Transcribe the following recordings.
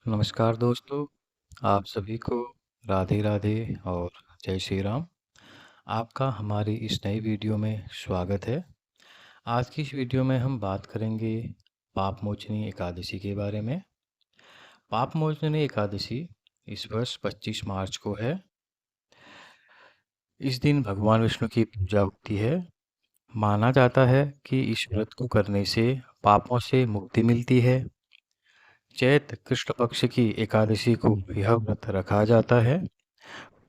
नमस्कार दोस्तों, आप सभी को राधे राधे और जय श्री राम। आपका हमारी इस नई वीडियो में स्वागत है। आज की इस वीडियो में हम बात करेंगे पाप मोचनी एकादशी के बारे में। पाप मोचनी एकादशी इस वर्ष 25 मार्च को है। इस दिन भगवान विष्णु की पूजा होती है। माना जाता है कि इस व्रत को करने से पापों से मुक्ति मिलती है। चैत्र कृष्ण पक्ष की एकादशी को यह व्रत रखा जाता है।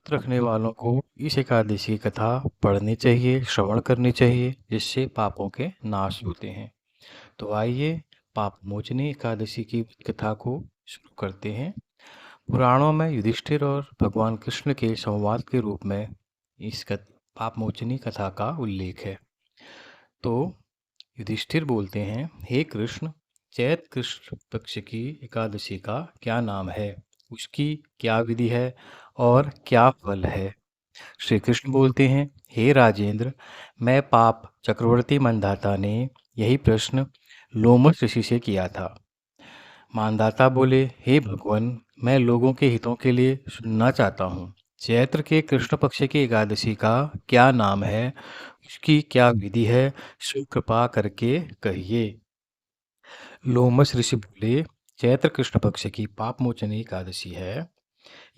रखने वालों को इस एकादशी की कथा पढ़नी चाहिए, श्रवण करनी चाहिए, जिससे पापों के नाश होते हैं। तो आइए पाप मोचनी एकादशी की कथा को शुरू करते हैं। पुराणों में युधिष्ठिर और भगवान कृष्ण के संवाद के रूप में पाप मोचनी कथा का उल्लेख है। तो युधिष्ठिर बोलते हैं, हे कृष्ण, चैत्र कृष्ण पक्ष की एकादशी का क्या नाम है, उसकी क्या विधि है और क्या फल है। श्री कृष्ण बोलते हैं, हे राजेंद्र, मैं पाप चक्रवर्ती मंदाता ने यही प्रश्न लोमश ऋषि से किया था। मानदाता बोले, हे भगवान, मैं लोगों के हितों के लिए सुनना चाहता हूँ। चैत्र के कृष्ण पक्ष की एकादशी का क्या नाम है, उसकी क्या विधि है, सो कृपा करके कहिए। लोमश ऋषि बोले, चैत्र कृष्ण पक्ष की पाप मोचनी एकादशी है।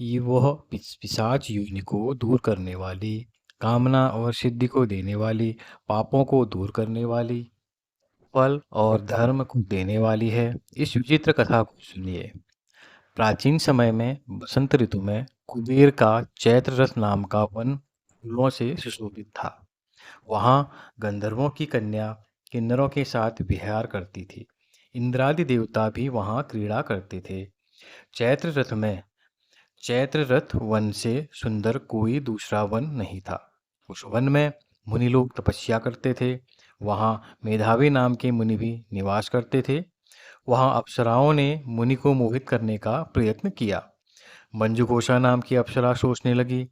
ये वह पिशाच योनि को दूर करने वाली, कामना और सिद्धि को देने वाली, पापों को दूर करने वाली, फल और धर्म को देने वाली है। इस विचित्र कथा को सुनिए। प्राचीन समय में बसंत ऋतु में कुबेर का चैत्र रथ नाम का वन फूलों से सुशोभित था। वहाँ गंधर्वों की कन्या किन्नरों के साथ विहार करती थी। इंद्रादि देवता भी वहाँ क्रीड़ा करते थे। चैत्र रथ में चैत्र रथ वन से सुंदर कोई दूसरा वन नहीं था। उस वन में मुनि लोग तपस्या करते थे। वहाँ मेधावी नाम के मुनि भी निवास करते थे। वहाँ अप्सराओं ने मुनि को मोहित करने का प्रयत्न किया। मंजुघोषा नाम की अप्सरा सोचने लगी।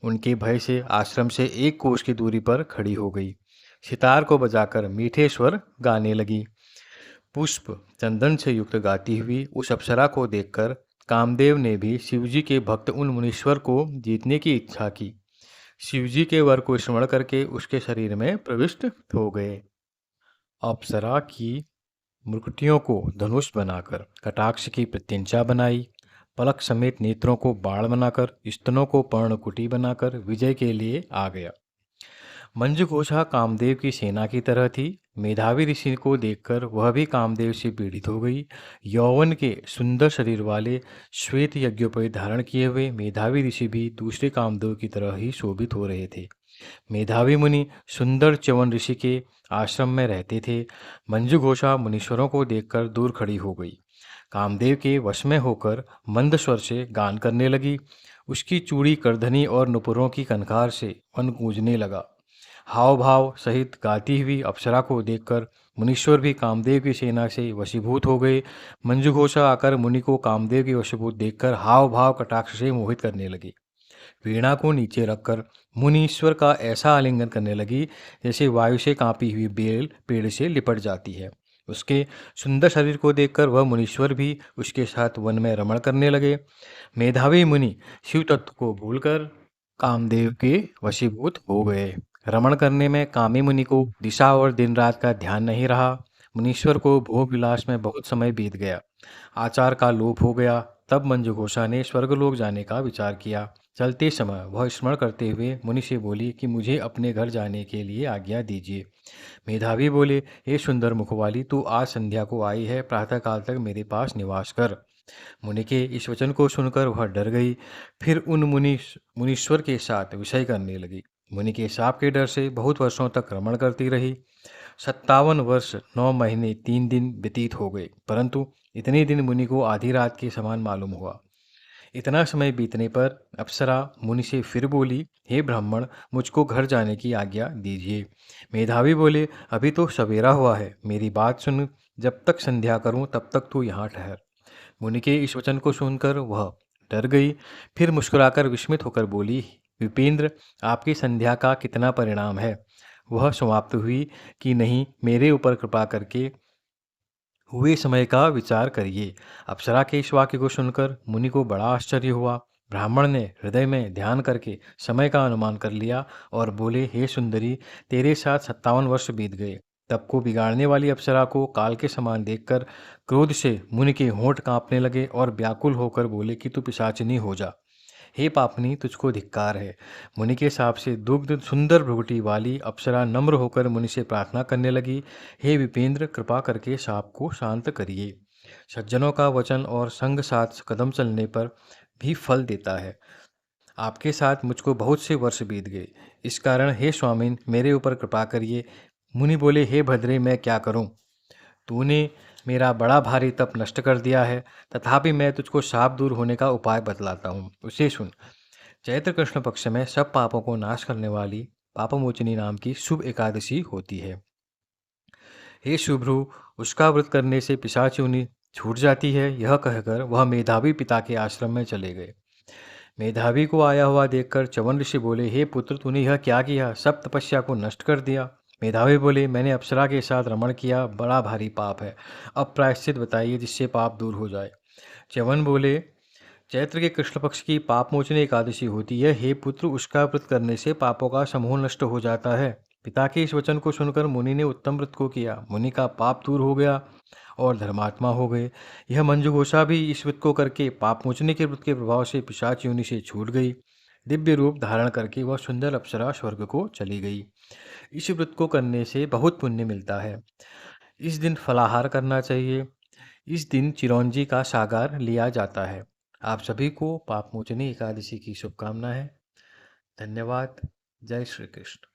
उनके भय से आश्रम से 1 कोस की दूरी पर खड़ी हो गई। सितार को बजाकर मीठे स्वर गाने लगी। पुष्प चंदन से युक्त गाती हुई उस अप्सरा को देखकर कामदेव ने भी शिवजी के भक्त उन मुनीश्वर को जीतने की इच्छा की। शिवजी के वर को स्मरण करके उसके शरीर में प्रविष्ट हो गए। अप्सरा की मुकुटियों को धनुष बनाकर कटाक्ष की प्रत्यंचा बनाई। पलक समेत नेत्रों को बाण बनाकर, स्तनों को पर्णकुटी बनाकर विजय के लिए आ गया। मंजुघोषा कामदेव की सेना की तरह थी। मेधावी ऋषि को देखकर वह भी कामदेव से पीड़ित हो गई। यौवन के सुंदर शरीर वाले श्वेत यज्ञोपवीत धारण किए हुए मेधावी ऋषि भी दूसरे कामदेव की तरह ही शोभित हो रहे थे। मेधावी मुनि सुंदर च्यवन ऋषि के आश्रम में रहते थे। मंजुघोषा मुनीश्वरों को देखकर दूर खड़ी हो गई। कामदेव के वश में होकर मंद स्वर से गान करने लगी। उसकी चूड़ी करधनी और नुपुरों की कनकार से वन गूंजने लगा। हाव भाव सहित गाती हुई अप्सरा को देखकर मुनीश्वर भी कामदेव की सेना से वशीभूत हो गए। मंजुघोषा आकर मुनि को कामदेव की वशीभूत देखकर हाव भाव कटाक्ष से मोहित करने लगी। वीणा को नीचे रखकर मुनीश्वर का ऐसा आलिंगन करने लगी जैसे वायु से कांपी हुई बेल पेड़ से लिपट जाती है। उसके सुंदर शरीर को देखकर वह मुनीश्वर भी उसके साथ वन में रमण करने लगे। मेधावी मुनि शिव तत्व को भूलकर कामदेव के वशीभूत हो गए। रमण करने में कामी मुनि को दिशा और दिन रात का ध्यान नहीं रहा। मुनीश्वर को भोग विलास में बहुत समय बीत गया। आचार का लोप हो गया। तब मंजुघोषा ने स्वर्गलोक जाने का विचार किया। चलते समय वह स्मरण करते हुए मुनि से बोली कि मुझे अपने घर जाने के लिए आज्ञा दीजिए। मेधावी बोले, हे सुंदर मुख वाली, तू आज संध्या को आई है, प्रातःकाल तक मेरे पास निवास कर। मुनि के इस वचन को सुनकर वह डर गई। फिर उन मुनीश्वर के साथ विषय करने लगी। मुनि के शाप के डर से बहुत वर्षों तक रमण करती रही। 57 वर्ष 9 महीने 3 दिन व्यतीत हो गए, परंतु इतने दिन मुनि को आधी रात के समान मालूम हुआ। इतना समय बीतने पर अप्सरा मुनि से फिर बोली, हे ब्राह्मण, मुझको घर जाने की आज्ञा दीजिए। मेधावी बोले, अभी तो सवेरा हुआ है, मेरी बात सुन, जब तक संध्या करूं तब तक तू यहाँ ठहर। मुनि के इस वचन को सुनकर वह डर गई। फिर मुस्कुराकर विस्मित होकर बोली, विपेंद्र, आपकी संध्या का कितना परिणाम है? वह समाप्त हुई कि नहीं, मेरे ऊपर कृपा करके हुए समय का विचार करिए। अप्सरा के इस वाक्य को सुनकर मुनि को बड़ा आश्चर्य हुआ। ब्राह्मण ने हृदय में ध्यान करके समय का अनुमान कर लिया और बोले, हे सुंदरी, तेरे साथ 57 वर्ष बीत गए। तब को बिगाड़ने वाली अप्सरा को काल के समान देखकर क्रोध से मुनि के होंठ कांपने लगे और व्याकुल होकर बोले कि तू पिशाचिनी हो जा। हे पापनी, तुझको धिक्कार है। मुनि के शाप से दुग्ध सुंदर भ्रुकुटी वाली अप्सरा नम्र होकर मुनि से प्रार्थना करने लगी, हे विपेंद्र, कृपा करके शाप को शांत करिए। सज्जनों का वचन और संग साथ कदम चलने पर भी फल देता है। आपके साथ मुझको बहुत से वर्ष बीत गए, इस कारण हे स्वामिन, मेरे ऊपर कृपा करिए। मुनि बोले, हे भद्रे, मैं क्या करूं? तूने मेरा बड़ा भारी तप नष्ट कर दिया है, तथापि मैं तुझको शाप दूर होने का उपाय बतलाता हूँ, उसे सुन। चैत्र कृष्ण पक्ष में सब पापों को नाश करने वाली पापमोचनी नाम की शुभ एकादशी होती है। हे शुभ्रु, उसका व्रत करने से पिशाच योनि छूट जाती है। यह कहकर वह मेधावी पिता के आश्रम में चले गए। मेधावी को आया हुआ देखकर च्यवन ऋषि बोले, हे पुत्र, तूने यह क्या किया? सब तपस्या को नष्ट कर दिया। मेधावी बोले, मैंने अप्सरा के साथ रमण किया, बड़ा भारी पाप है। अब प्रायश्चित बताइए जिससे पाप दूर हो जाए। च्यवन बोले, चैत्र के कृष्ण पक्ष की पाप मोचनी एकादशी होती है। हे पुत्र, उसका व्रत करने से पापों का समूह नष्ट हो जाता है। पिता के इस वचन को सुनकर मुनि ने उत्तम व्रत को किया। मुनि का पाप दूर हो गया और धर्मात्मा हो गए। यह मंजुघोषा भी इस व्रत को करके पाप मोचनी के व्रत के प्रभाव से पिशाच योनि से छूट गई। दिव्य रूप धारण करके वह सुंदर अप्सरा स्वर्ग को चली गई। इस व्रत को करने से बहुत पुण्य मिलता है। इस दिन फलाहार करना चाहिए। इस दिन चिरौंजी का सागार लिया जाता है। आप सभी को पापमोचनी एकादशी की शुभकामनाएं। धन्यवाद। जय श्री कृष्ण।